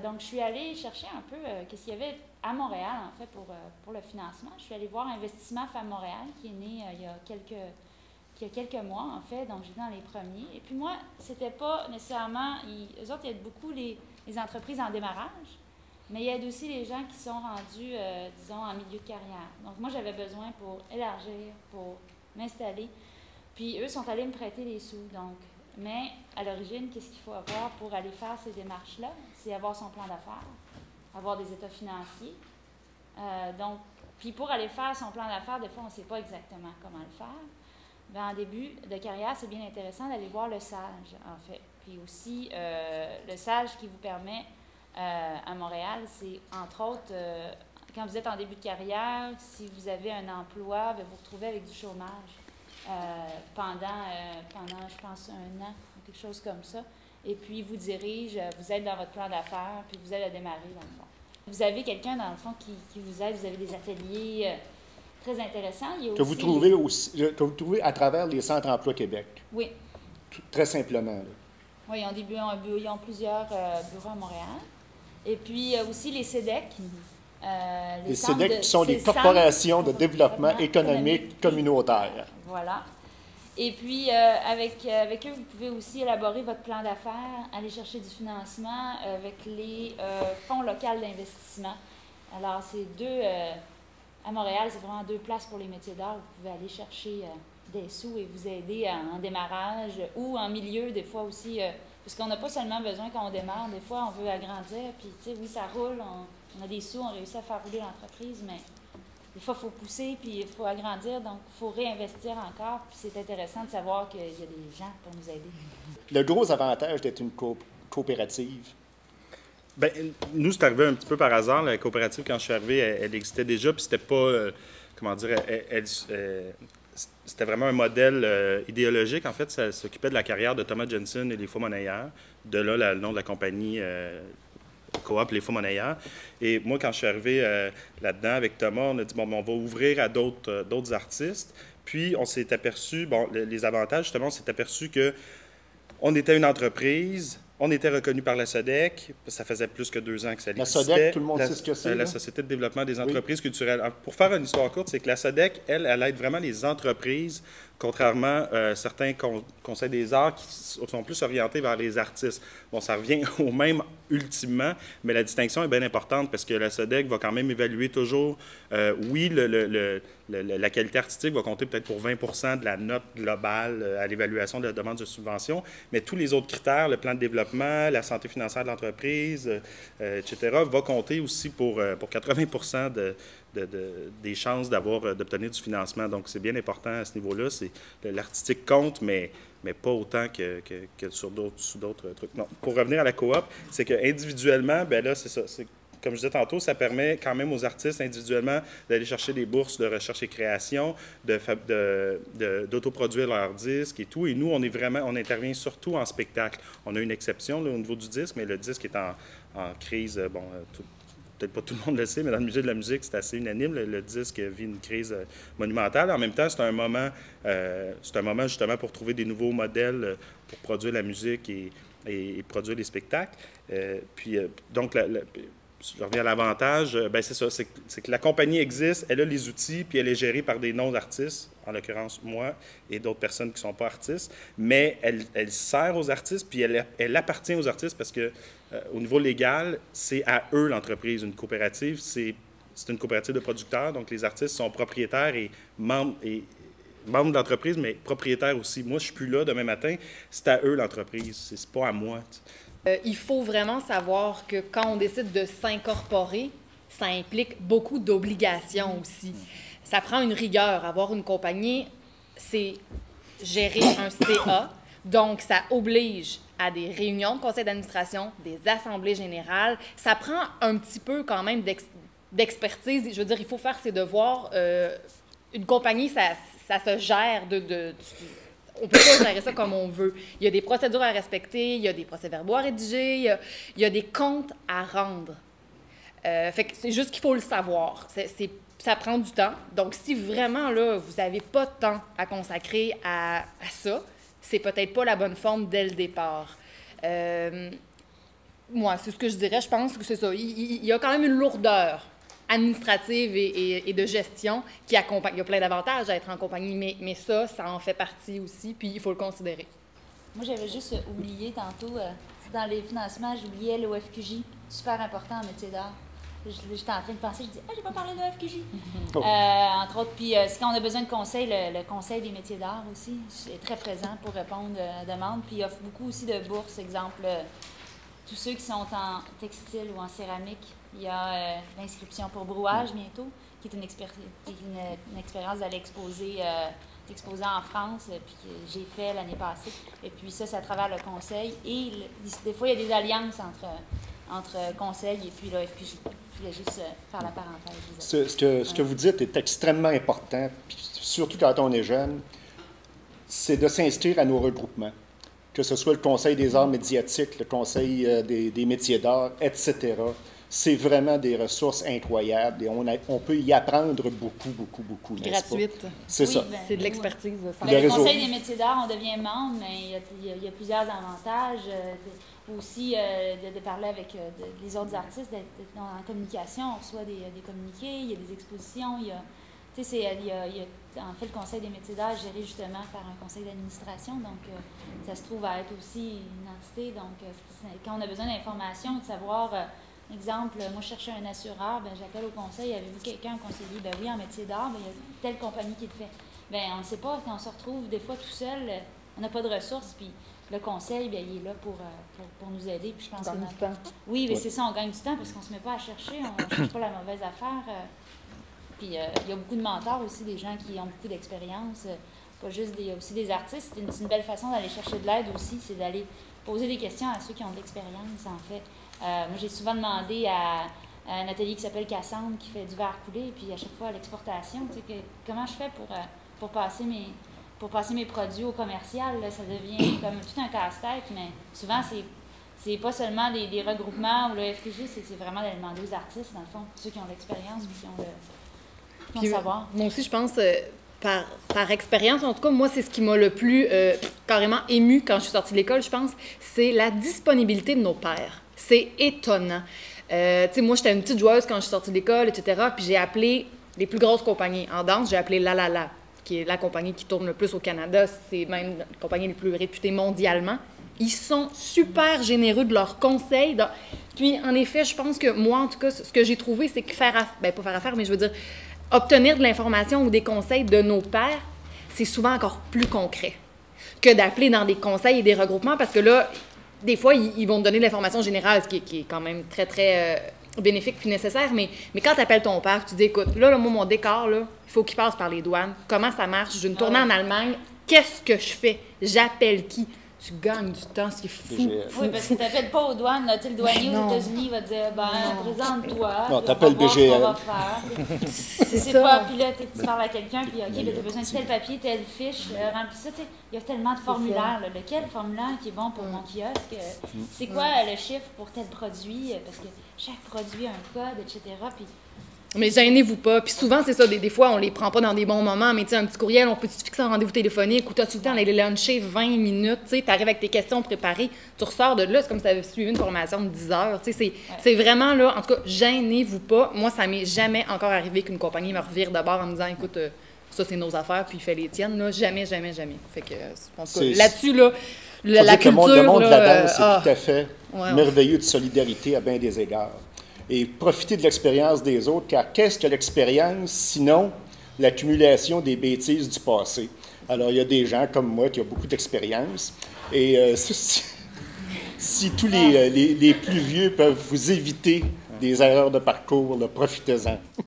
Donc, je suis allée chercher un peu qu'est-ce qu'il y avait à Montréal, en fait, pour le financement. Je suis allée voir Investissement Femmes Montréal, qui est né il y a quelques mois, en fait. Donc, j'étais dans les premiers. Et puis moi, c'était pas nécessairement... eux autres, ils aident beaucoup les entreprises en démarrage, mais ils aident aussi les gens qui sont rendus, disons, en milieu de carrière. Donc, moi, j'avais besoin pour élargir, pour m'installer. Puis, eux sont allés me prêter des sous, donc... Mais à l'origine, qu'est-ce qu'il faut avoir pour aller faire ces démarches-là? C'est avoir son plan d'affaires, avoir des états financiers. Donc, puis pour aller faire son plan d'affaires, des fois, on ne sait pas exactement comment le faire. Bien, en début de carrière, c'est bien intéressant d'aller voir le SAGE, en fait. Puis aussi, le SAGE qui vous permet, à Montréal, c'est entre autres, quand vous êtes en début de carrière, si vous avez un emploi, bien, vous vous retrouvez avec du chômage. Pendant, je pense, 1 an, quelque chose comme ça. Et puis, vous dirige, vous êtes dans votre plan d'affaires, puis vous allez démarrer, dans le fond. Vous avez quelqu'un, dans le fond, qui vous aide. Vous avez des ateliers très intéressants. Il y a que vous trouvez aussi, que vous trouvez à travers les centres emploi Québec. Oui. Très simplement. Là. Oui, ils ont plusieurs bureaux à Montréal. Et puis, aussi les CEDEC. Les CEDEC qui sont des corporations de développement économique communautaire. Voilà. Et puis, avec eux, vous pouvez aussi élaborer votre plan d'affaires, aller chercher du financement avec les fonds locaux d'investissement. Alors, à Montréal, c'est vraiment 2 places pour les métiers d'art. Vous pouvez aller chercher des sous et vous aider en démarrage ou en milieu, des fois aussi, parce qu'on n'a pas seulement besoin quand on démarre. Des fois, on veut agrandir, puis, tu sais, oui, ça roule, on a des sous, on réussit à faire rouler l'entreprise, mais des fois, il faut pousser, puis il faut agrandir, donc il faut réinvestir encore. Puis c'est intéressant de savoir qu'il y a des gens pour nous aider. Le gros avantage d'être une coopérative? Bien, nous, c'est arrivé un petit peu par hasard. La coopérative, quand je suis arrivé, elle existait déjà, puis c'était pas, comment dire, c'était vraiment un modèle idéologique. En fait, ça s'occupait de la carrière de Thomas Jensen et les faux-monnayeurs. De là, le nom de la compagnie Coop, les faux-monnayeurs. Et moi, quand je suis arrivé là-dedans avec Thomas, on a dit, bon, on va ouvrir à d'autres artistes. Puis, on s'est aperçu, bon, les avantages, justement, on s'est aperçu que on était une entreprise, on était reconnu par la SODEC, ça faisait plus que 2 ans que ça existait. La SODEC, tout le monde sait ce que c'est. La Société de développement des entreprises culturelles. Pour faire une histoire courte, c'est que la SODEC, elle aide vraiment les entreprises, contrairement à certains conseils des arts qui sont plus orientés vers les artistes. Bon, ça revient au même ultimement, mais la distinction est bien importante parce que la SODEC va quand même évaluer toujours, oui, la qualité artistique va compter peut-être pour 20 de la note globale à l'évaluation de la demande de subvention, mais tous les autres critères, le plan de développement, la santé financière de l'entreprise, etc., va compter aussi pour 80 des chances d'obtenir du financement. Donc, c'est bien important à ce niveau-là. L'artistique compte, mais pas autant que sur d'autres trucs. Non. Pour revenir à la coop, c'est qu'individuellement, bien là, c'est ça. Comme je disais tantôt, ça permet quand même aux artistes individuellement d'aller chercher des bourses de recherche et création, d'autoproduire leurs disques et tout. Et nous, on intervient surtout en spectacle. On a une exception là, au niveau du disque, mais le disque est en crise. Bon, peut-être pas tout le monde le sait, mais dans le milieu de la musique, c'est assez unanime. Le disque vit une crise monumentale. En même temps, c'est un moment justement pour trouver des nouveaux modèles pour produire la musique et produire des spectacles. Donc, je reviens à l'avantage, ben c'est ça, c'est que la compagnie existe, elle a les outils, puis elle est gérée par des non-artistes, en l'occurrence moi et d'autres personnes qui ne sont pas artistes, mais elle sert aux artistes, puis elle appartient aux artistes parce que au niveau légal, c'est à eux l'entreprise. Une coopérative, c'est une coopérative de producteurs, donc les artistes sont propriétaires et membres de l'entreprise, mais propriétaires aussi. Moi, je ne suis plus là demain matin, c'est à eux l'entreprise, c'est pas à moi. Il faut vraiment savoir que quand on décide de s'incorporer, ça implique beaucoup d'obligations aussi. Ça prend une rigueur. Avoir une compagnie, c'est gérer un CA. Donc, ça oblige à des réunions de conseil d'administration, des assemblées générales. Ça prend un petit peu quand même d'expertise. Je veux dire, il faut faire ses devoirs. Une compagnie, ça se gère on ne peut pas gérer ça comme on veut. Il y a des procédures à respecter, il y a des procès-verbaux à rédiger, il y a des comptes à rendre. Fait que c'est juste qu'il faut le savoir. Ça prend du temps. Donc, si vraiment, là, vous n'avez pas de temps à consacrer à ça, c'est peut-être pas la bonne forme dès le départ. Moi, c'est ce que je dirais. Je pense que c'est ça. Il y a quand même une lourdeur administrative et de gestion qui accompagne. Il y a plein d'avantages à être en compagnie, mais ça en fait partie aussi, puis il faut le considérer. Moi, j'avais juste oublié tantôt, dans les financements, j'oubliais l'OFQJ, super important en métier d'art. J'étais en train de penser, je dis, j'ai pas parlé de l'OFQJ. Entre autres, puis quand on a besoin de conseils, le Conseil des métiers d'art aussi est très présent pour répondre à la demande, puis il offre beaucoup aussi de bourses, exemple, tous ceux qui sont en textile ou en céramique. Il y a l'inscription pour brouage bientôt, qui est une expérience d'aller exposer en France, puis que j'ai fait l'année passée. Et puis ça, c'est à travers le conseil. Et des fois, il y a des alliances entre conseil et puis l'OFQJ. Je voulais juste faire la parenthèse. Ce que vous dites est extrêmement important, puis surtout quand on est jeune, c'est de s'inscrire à nos regroupements, que ce soit le Conseil des arts médiatiques, le Conseil des métiers d'art, etc. C'est vraiment des ressources incroyables et on peut y apprendre beaucoup. Gratuite. C'est ça. C'est de l'expertise. Le Conseil des métiers d'art, on devient membre, mais il y a plusieurs avantages. Aussi, de parler avec les autres artistes, d'être en communication. On reçoit des communiqués, il y a des expositions. En fait, le Conseil des métiers d'art est géré justement par un conseil d'administration, donc ça se trouve à être aussi une entité. Donc, quand on a besoin d'informations, de savoir... exemple, moi, je cherchais un assureur, j'appelle au conseil, avez-vous quelqu'un, un conseiller? Oui, en métier d'art, il y a telle compagnie qui le fait. On ne sait pas, quand on se retrouve des fois tout seul, on n'a pas de ressources, puis le conseil, il est là pour nous aider. Puis je pense du temps. Oui, mais c'est ça, on gagne du temps parce qu'on ne se met pas à chercher, on ne cherche pas la mauvaise affaire. Puis il y a beaucoup de mentors aussi, des gens qui ont beaucoup d'expérience, pas juste aussi des artistes. C'est une belle façon d'aller chercher de l'aide aussi, c'est d'aller poser des questions à ceux qui ont de l'expérience, en fait. Moi, j'ai souvent demandé à un atelier qui s'appelle Cassandre, qui fait du verre coulé, puis à chaque fois à l'exportation, comment je fais pour passer mes produits au commercial, là, ça devient comme tout un casse-tête, mais souvent, c'est pas seulement des regroupements ou le FQJ, c'est vraiment d'aller demander aux artistes, dans le fond, ceux qui ont l'expérience, qui ont le savoir. Moi aussi, je pense... Par expérience, en tout cas, moi, c'est ce qui m'a le plus carrément ému quand je suis sortie de l'école, je pense, c'est la disponibilité de nos pairs. C'est étonnant. Tu sais, moi, j'étais une petite joueuse quand je suis sortie de l'école, etc., puis j'ai appelé les plus grosses compagnies. En danse, j'ai appelé La La La, qui est la compagnie qui tourne le plus au Canada. C'est même la compagnie les plus réputées mondialement. Ils sont super généreux de leurs conseils. Puis, en effet, je pense que moi, en tout cas, ce que j'ai trouvé, c'est que pas faire affaire, mais je veux dire... obtenir de l'information ou des conseils de nos pairs, c'est souvent encore plus concret que d'appeler dans des conseils et des regroupements, parce que là, des fois, ils vont te donner de l'information générale, ce qui est quand même très, très bénéfique puis nécessaire, mais quand tu appelles ton père, tu dis, écoute, là, moi, mon décor, là, il faut qu'il passe par les douanes. Comment ça marche? J'ai une tournée en Allemagne. Qu'est-ce que je fais? J'appelle qui? Tu gagnes du temps, c'est fou. Oui, parce que tu n'appelles pas aux douanes. Là. Le douanier aux États-Unis va te dire présente-toi. Non, tu appelles BGL. C'est ça. Pas, puis là, tu parles à quelqu'un, puis OK, tu as besoin de tel papier, telle fiche, remplis ça. Il y a tellement de formulaires. Là. Lequel formulaire qui est bon pour mon kiosque? C'est quoi le chiffre pour tel produit? Parce que chaque produit a un code, etc. Puis, mais gênez-vous pas. Puis souvent, c'est ça, des fois, on les prend pas dans des bons moments, mais tu sais, un petit courriel, on peut te fixer un rendez-vous téléphonique ou tu as tout le temps à aller luncher 20 minutes, tu sais, tu arrives avec tes questions préparées, tu ressors de là, c'est comme si tu avais suivi une formation de 10 heures, tu sais, c'est vraiment là, en tout cas, gênez-vous pas. Moi, ça m'est jamais encore arrivé qu'une compagnie me revire de bord en me disant, écoute, ça, c'est nos affaires, puis fais les tiennes, là, jamais. Fait que, en tout cas, là-dessus, là, la culture... Le monde de la danse, c'est tout à fait merveilleux de solidarité à bien des égards. Et profiter de l'expérience des autres, car qu'est-ce que l'expérience, sinon l'accumulation des bêtises du passé? Alors, il y a des gens comme moi qui ont beaucoup d'expérience, et si tous les plus vieux peuvent vous éviter des erreurs de parcours, profitez-en.